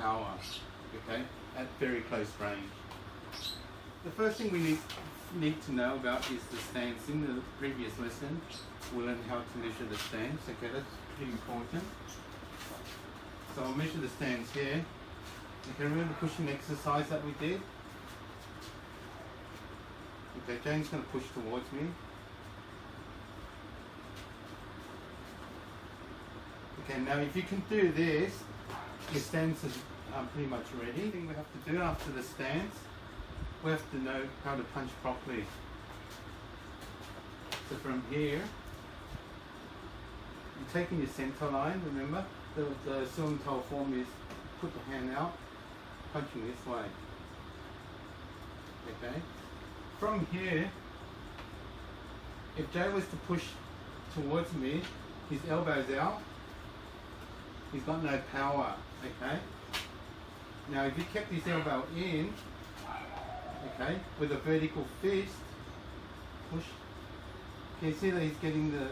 power, okay, at very close range. The first thing we need to know about is the stance. In the previous lesson, we learned how to measure the stance, okay, that's pretty important. So I'll measure the stance here. Okay, remember the pushing exercise that we did? Okay, Jane's going to push towards me. Okay, now if you can do this, your stance is pretty much ready. The thing we have to do after the stance, we have to know how to punch properly. So from here, you're taking your center line, remember? The cylinder form is put the hand out, punching this way. Okay? From here, if Jay was to push towards me, his elbow's out, he's got no power, okay? Now if you kept his elbow in, okay, with a vertical fist, push, can you see that he's getting the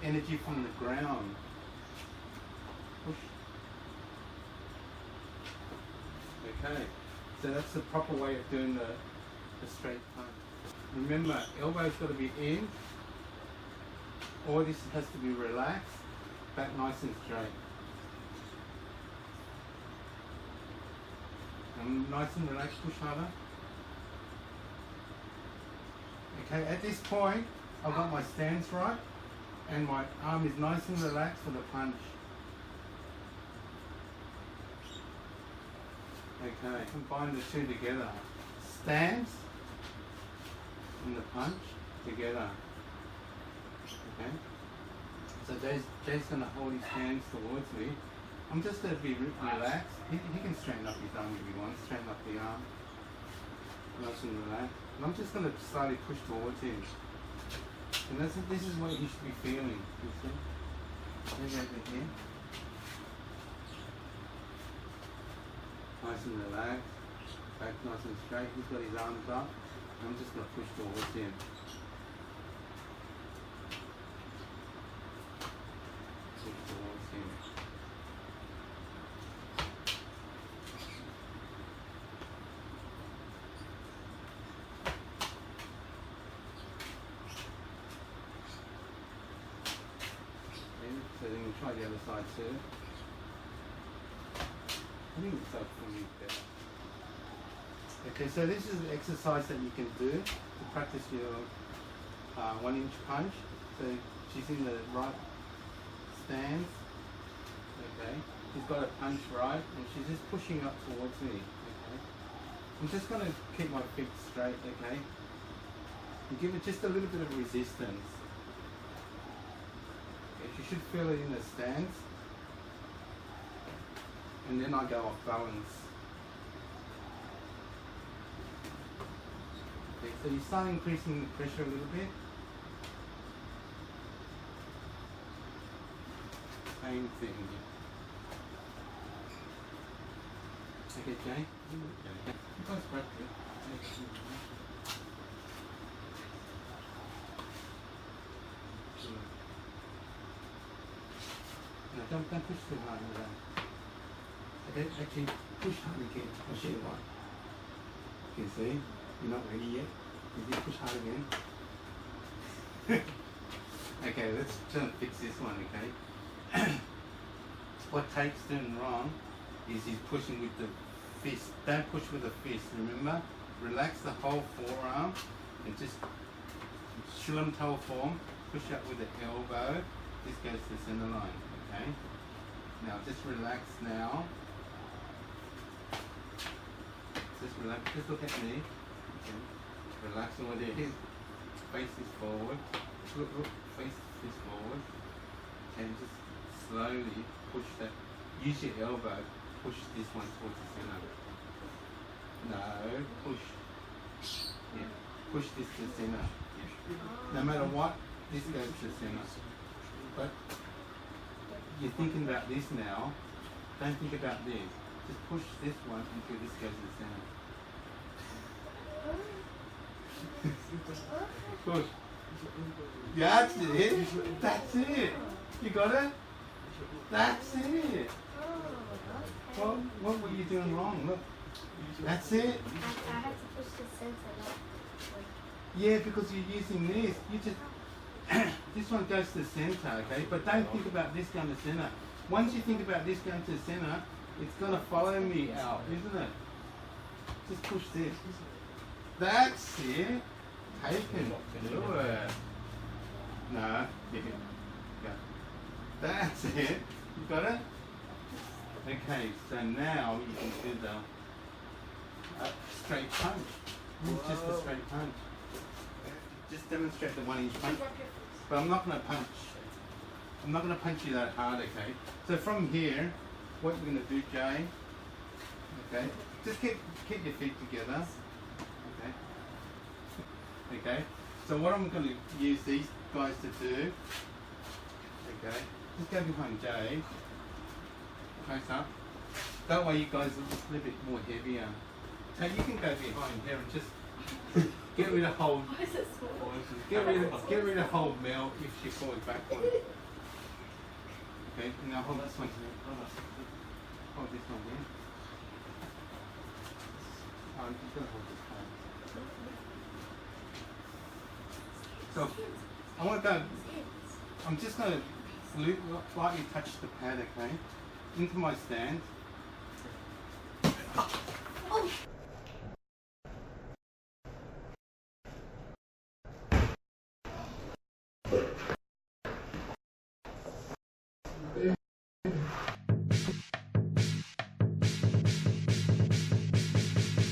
energy from the ground? Push. Okay, so that's the proper way of doing the straight punch. Remember, elbow's got to be in, or this has to be relaxed, back nice and straight. And nice and relaxed, push harder. Okay, at this point, I've got my stance right, and my arm is nice and relaxed for the punch. Okay, combine the two together. Stance and the punch together. Okay, so Jay's going to hold his hands towards me. I'm just going to be relaxed. He can straighten up his arm if he wants, straighten up the arm. Nice and relaxed. And I'm just going to slowly push towards him. And this is what he should be feeling, you see? Maybe over here. Nice and relaxed. Back nice and straight. He's got his arms up. I'm just going to push towards him. Push towards him. So then we'll try the other side too. I think it's up for me better. Okay, so this is an exercise that you can do to practice your 1-inch punch. So she's in the right stance. Okay, she's got a punch right, and she's just pushing up towards me. Okay, I'm just going to keep my feet straight. Okay, and give it just a little bit of resistance. You should feel it in the stance, and then I go off balance. Okay, so you start increasing the pressure a little bit. Same thing. Okay, Jay? Okay. You guys practice. No, don't push too hard. Okay, actually push hard again. Push it hard. Okay, see? You're not ready yet. You need to push hard again. Okay, let's try and fix this one, okay? What Tate's doing wrong is he's pushing with the fist. Don't push with the fist, remember? Relax the whole forearm and just shillam toe form. Push up with the elbow. This goes to the center line. Okay, now just relax now. Just relax, just look at me. Okay. Relax over there. Face is forward. Look, face is forward. And just slowly push that. Use your elbow. Push this one towards the center. No, push. Yeah, push this to the center. No matter what, this goes to the center. But you're thinking about this now, don't think about this. Just push this one until this goes to the center. Push. That's it. That's it. You got it? That's it. Well, what were you doing wrong? Look, that's it. I had to push the center, not like. Yeah, because you're using this. You just this one goes to the center, okay? But don't think about this going to center. Once you think about this going to the center, it's gonna follow me out, isn't it? Just push this. That's it. Taken. Do it. No. Yeah. Go. That's it. You got it? Okay, so now you can do the straight punch. Just a straight punch. Just demonstrate the 1 inch punch. But I'm not going to punch. I'm not going to punch you that hard, okay? So from here, what you're going to do, Jay, okay, just keep your feet together, okay? Okay, so what I'm going to use these guys to do, okay, just go behind Jay, close up. That way you guys are a little bit more heavier. So you can go behind here and just get rid of whole, get rid of whole Mel if she falls backward. Okay, now hold this one here. Hold this one here. I'm just going to hold this one. So, I want to go, I'm just going to lightly touch the pad, okay, into my stand.